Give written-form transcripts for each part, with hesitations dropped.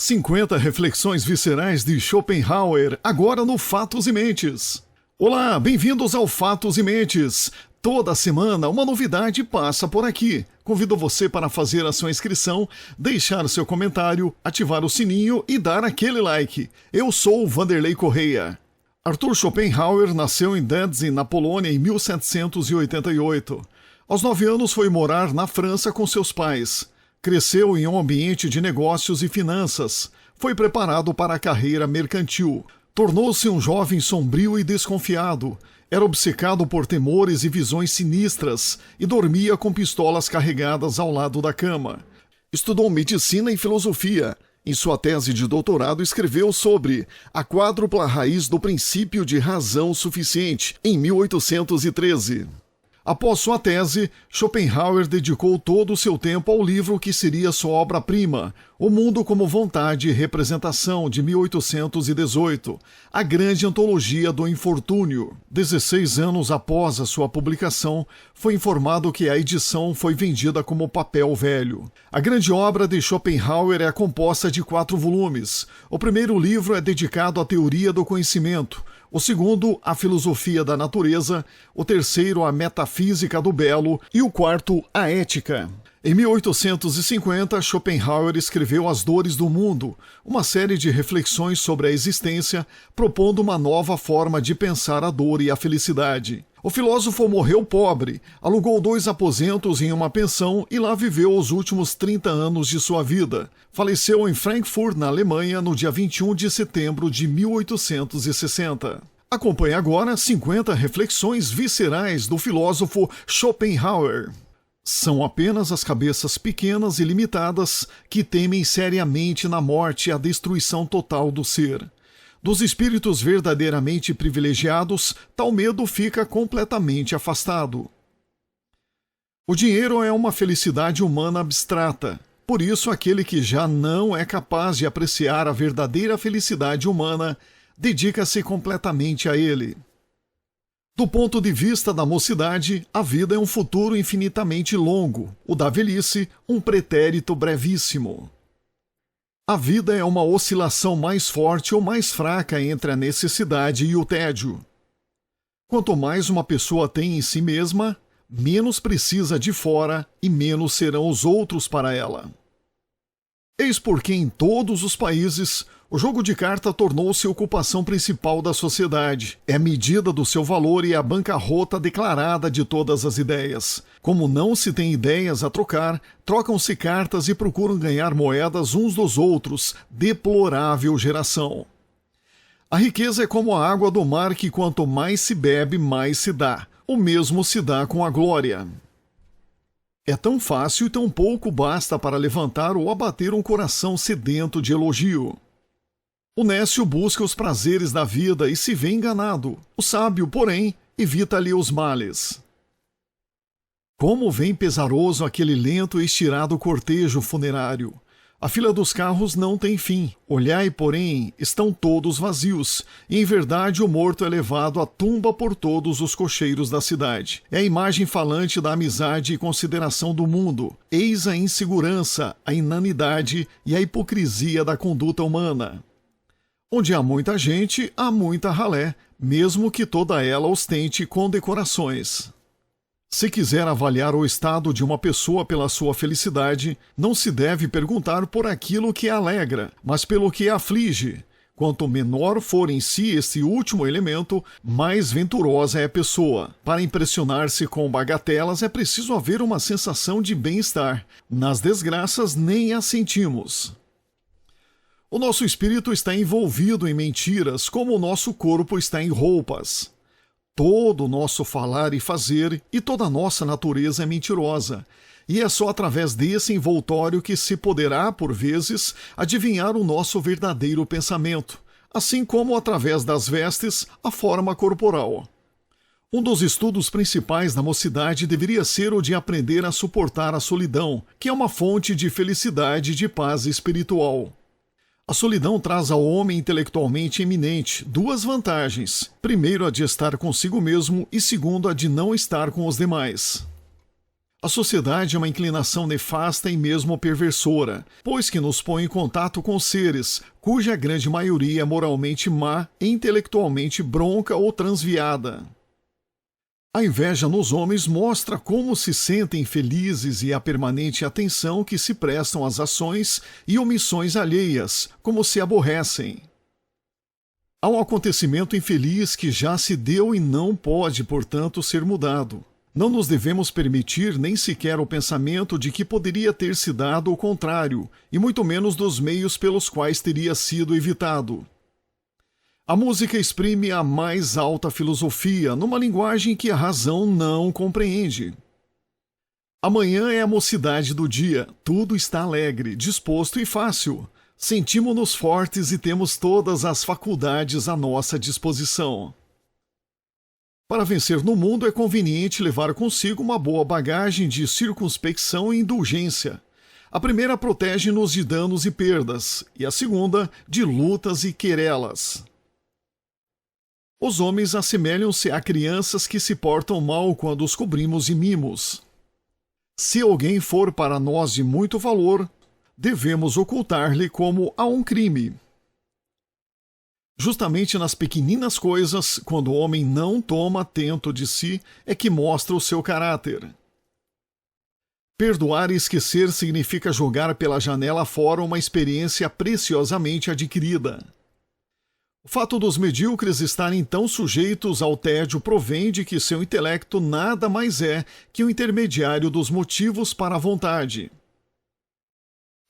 50 reflexões viscerais de Schopenhauer, agora no Fatos e Mentes. Olá, bem-vindos ao Fatos e Mentes. Toda semana uma novidade passa por aqui. Convido você para fazer a sua inscrição, deixar seu comentário, ativar o sininho e dar aquele like. Eu sou o Vanderlei Correia. Arthur Schopenhauer nasceu em Dessau, na Polônia, em 1788. Aos 9 anos foi morar na França com seus pais. Cresceu em um ambiente de negócios e finanças. Foi preparado para a carreira mercantil. Tornou-se um jovem sombrio e desconfiado. Era obcecado por temores e visões sinistras e dormia com pistolas carregadas ao lado da cama. Estudou medicina e filosofia. Em sua tese de doutorado escreveu sobre a quádrupla raiz do princípio de razão suficiente, em 1813. Após sua tese, Schopenhauer dedicou todo o seu tempo ao livro que seria sua obra-prima, O Mundo como Vontade e Representação, de 1818, a grande antologia do infortúnio. 16 anos após a sua publicação, foi informado que a edição foi vendida como papel velho. A grande obra de Schopenhauer é composta de 4 volumes. O primeiro livro é dedicado à teoria do conhecimento, o segundo, a filosofia da natureza, o terceiro, a metafísica do belo e o quarto, a ética. Em 1850, Schopenhauer escreveu As Dores do Mundo, uma série de reflexões sobre a existência, propondo uma nova forma de pensar a dor e a felicidade. O filósofo morreu pobre, alugou 2 aposentos em uma pensão e lá viveu os últimos 30 anos de sua vida. Faleceu em Frankfurt, na Alemanha, no dia 21 de setembro de 1860. Acompanhe agora 50 reflexões viscerais do filósofo Schopenhauer. São apenas as cabeças pequenas e limitadas que temem seriamente na morte e a destruição total do ser. Dos espíritos verdadeiramente privilegiados, tal medo fica completamente afastado. O dinheiro é uma felicidade humana abstrata. Por isso, aquele que já não é capaz de apreciar a verdadeira felicidade humana, dedica-se completamente a ele. Do ponto de vista da mocidade, a vida é um futuro infinitamente longo, o da velhice, um pretérito brevíssimo. A vida é uma oscilação mais forte ou mais fraca entre a necessidade e o tédio. Quanto mais uma pessoa tem em si mesma, menos precisa de fora e menos serão os outros para ela. Eis porque em todos os países, o jogo de carta tornou-se a ocupação principal da sociedade. É a medida do seu valor e a bancarrota declarada de todas as ideias. Como não se tem ideias a trocar, trocam-se cartas e procuram ganhar moedas uns dos outros. Deplorável geração. A riqueza é como a água do mar que quanto mais se bebe, mais se dá. O mesmo se dá com a glória. É tão fácil e tão pouco basta para levantar ou abater um coração sedento de elogio. O nécio busca os prazeres da vida e se vê enganado. O sábio, porém, evita-lhe os males. Como vem pesaroso aquele lento e estirado cortejo funerário. A fila dos carros não tem fim. Olhai, porém, estão todos vazios. E, em verdade, o morto é levado à tumba por todos os cocheiros da cidade. É a imagem falante da amizade e consideração do mundo. Eis a insegurança, a inanidade e a hipocrisia da conduta humana. Onde há muita gente, há muita ralé, mesmo que toda ela ostente condecorações. Se quiser avaliar o estado de uma pessoa pela sua felicidade, não se deve perguntar por aquilo que a alegra, mas pelo que a aflige. Quanto menor for em si esse último elemento, mais venturosa é a pessoa. Para impressionar-se com bagatelas é preciso haver uma sensação de bem-estar. Nas desgraças nem a sentimos. O nosso espírito está envolvido em mentiras, como o nosso corpo está em roupas. Todo o nosso falar e fazer e toda a nossa natureza é mentirosa, e é só através desse envoltório que se poderá, por vezes, adivinhar o nosso verdadeiro pensamento, assim como através das vestes, a forma corporal. Um dos estudos principais da mocidade deveria ser o de aprender a suportar a solidão, que é uma fonte de felicidade e de paz espiritual. A solidão traz ao homem intelectualmente eminente 2 vantagens. Primeiro, a de estar consigo mesmo e segundo, a de não estar com os demais. A sociedade é uma inclinação nefasta e mesmo perversora, pois que nos põe em contato com seres cuja grande maioria é moralmente má e intelectualmente bronca ou transviada. A inveja nos homens mostra como se sentem felizes e a permanente atenção que se prestam às ações e omissões alheias, como se aborrecem. Há um acontecimento infeliz que já se deu e não pode, portanto, ser mudado. Não nos devemos permitir nem sequer o pensamento de que poderia ter se dado o contrário, e muito menos dos meios pelos quais teria sido evitado. A música exprime a mais alta filosofia numa linguagem que a razão não compreende. Amanhã é a mocidade do dia, tudo está alegre, disposto e fácil. Sentimos-nos fortes e temos todas as faculdades à nossa disposição. Para vencer no mundo é conveniente levar consigo uma boa bagagem de circunspecção e indulgência. A primeira protege-nos de danos e perdas, e a segunda de lutas e querelas. Os homens assemelham-se a crianças que se portam mal quando os cobrimos de mimos. Se alguém for para nós de muito valor, devemos ocultar-lhe como a um crime. Justamente nas pequeninas coisas, quando o homem não toma atento de si, é que mostra o seu caráter. Perdoar e esquecer significa jogar pela janela fora uma experiência preciosamente adquirida. O fato dos medíocres estarem tão sujeitos ao tédio provém de que seu intelecto nada mais é que o intermediário dos motivos para a vontade.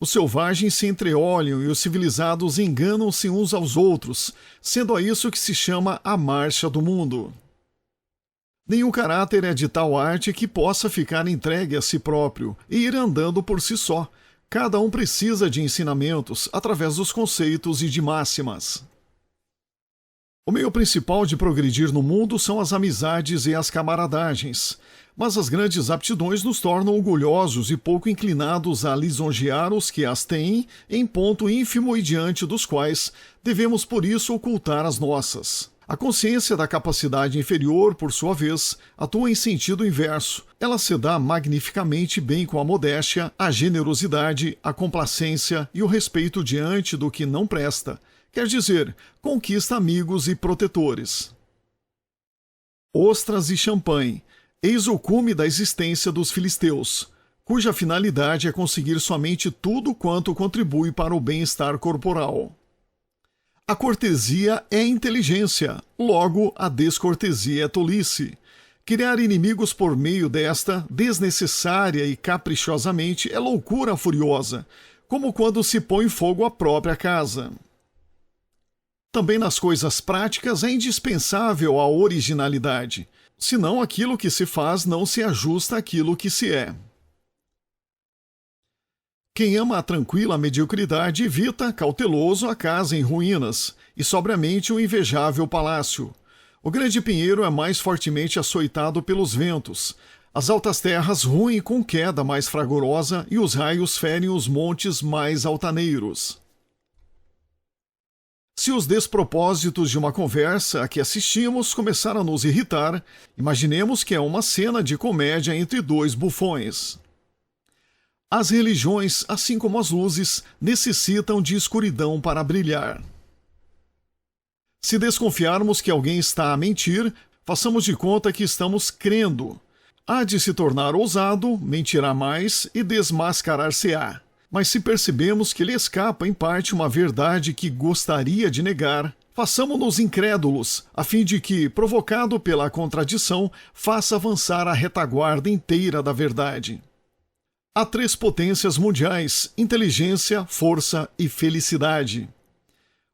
Os selvagens se entreolham e os civilizados enganam-se uns aos outros, sendo a isso que se chama a marcha do mundo. Nenhum caráter é de tal arte que possa ficar entregue a si próprio e ir andando por si só. Cada um precisa de ensinamentos através dos conceitos e de máximas. O meio principal de progredir no mundo são as amizades e as camaradagens, mas as grandes aptidões nos tornam orgulhosos e pouco inclinados a lisonjear os que as têm em ponto ínfimo e diante dos quais devemos por isso ocultar as nossas. A consciência da capacidade inferior, por sua vez, atua em sentido inverso. Ela se dá magnificamente bem com a modéstia, a generosidade, a complacência e o respeito diante do que não presta. Quer dizer, conquista amigos e protetores. Ostras e champanhe. Eis o cume da existência dos filisteus, cuja finalidade é conseguir somente tudo quanto contribui para o bem-estar corporal. A cortesia é inteligência, logo a descortesia é tolice. Criar inimigos por meio desta, desnecessária e caprichosamente, é loucura furiosa, como quando se põe fogo à própria casa. Também nas coisas práticas é indispensável a originalidade, senão aquilo que se faz não se ajusta àquilo que se é. Quem ama a tranquila mediocridade evita, cauteloso, a casa em ruínas, e sobriamente o invejável palácio. O grande pinheiro é mais fortemente açoitado pelos ventos, as altas terras ruem com queda mais fragorosa e os raios ferem os montes mais altaneiros. Se os despropósitos de uma conversa a que assistimos começaram a nos irritar, imaginemos que é uma cena de comédia entre dois bufões. As religiões, assim como as luzes, necessitam de escuridão para brilhar. Se desconfiarmos que alguém está a mentir, façamos de conta que estamos crendo. Há de se tornar ousado, mentirá mais e desmascarar-se-á. Mas se percebemos que lhe escapa em parte uma verdade que gostaria de negar, façamo-nos incrédulos, a fim de que, provocado pela contradição, faça avançar a retaguarda inteira da verdade. Há três potências mundiais: inteligência, força e felicidade.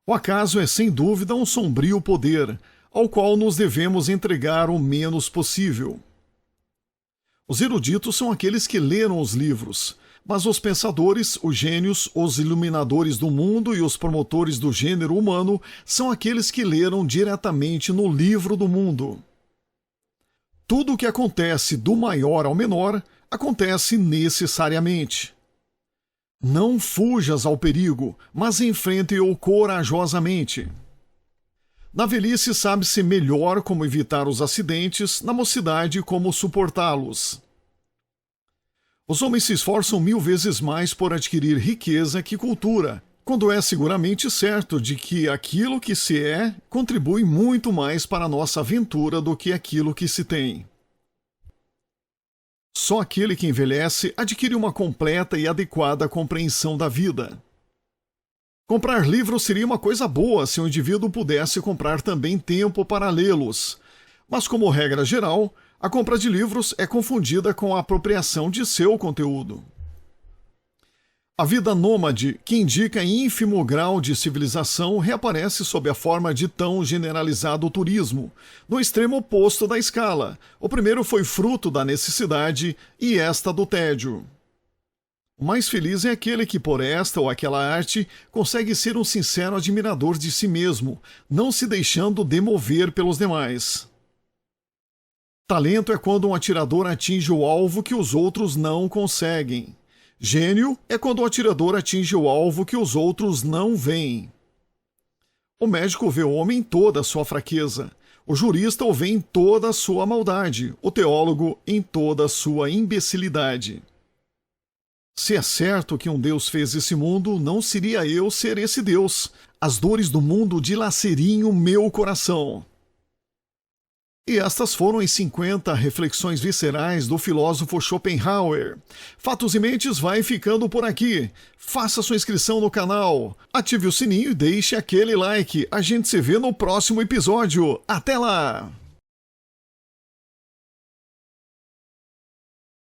O acaso é sem dúvida um sombrio poder, ao qual nos devemos entregar o menos possível. Os eruditos são aqueles que leram os livros, mas os pensadores, os gênios, os iluminadores do mundo e os promotores do gênero humano são aqueles que leram diretamente no livro do mundo. Tudo o que acontece do maior ao menor acontece necessariamente. Não fujas ao perigo, mas enfrente-o corajosamente. Na velhice sabe-se melhor como evitar os acidentes, na mocidade como suportá-los. Os homens se esforçam 1000 vezes mais por adquirir riqueza que cultura, quando é seguramente certo de que aquilo que se é contribui muito mais para a nossa aventura do que aquilo que se tem. Só aquele que envelhece adquire uma completa e adequada compreensão da vida. Comprar livros seria uma coisa boa se o indivíduo pudesse comprar também tempo para lê-los, mas como regra geral, a compra de livros é confundida com a apropriação de seu conteúdo. A vida nômade, que indica ínfimo grau de civilização, reaparece sob a forma de tão generalizado turismo, no extremo oposto da escala. O primeiro foi fruto da necessidade e esta do tédio. O mais feliz é aquele que, por esta ou aquela arte, consegue ser um sincero admirador de si mesmo, não se deixando demover pelos demais. Talento é quando um atirador atinge o alvo que os outros não conseguem. Gênio é quando o atirador atinge o alvo que os outros não veem. O médico vê o homem em toda a sua fraqueza. O jurista o vê em toda a sua maldade. O teólogo em toda a sua imbecilidade. Se é certo que um Deus fez esse mundo, não seria eu ser esse Deus. As dores do mundo dilaceriam meu coração. E estas foram as 50 reflexões viscerais do filósofo Schopenhauer. Fatos e Mentes vai ficando por aqui. Faça sua inscrição no canal, ative o sininho e deixe aquele like. A gente se vê no próximo episódio. Até lá!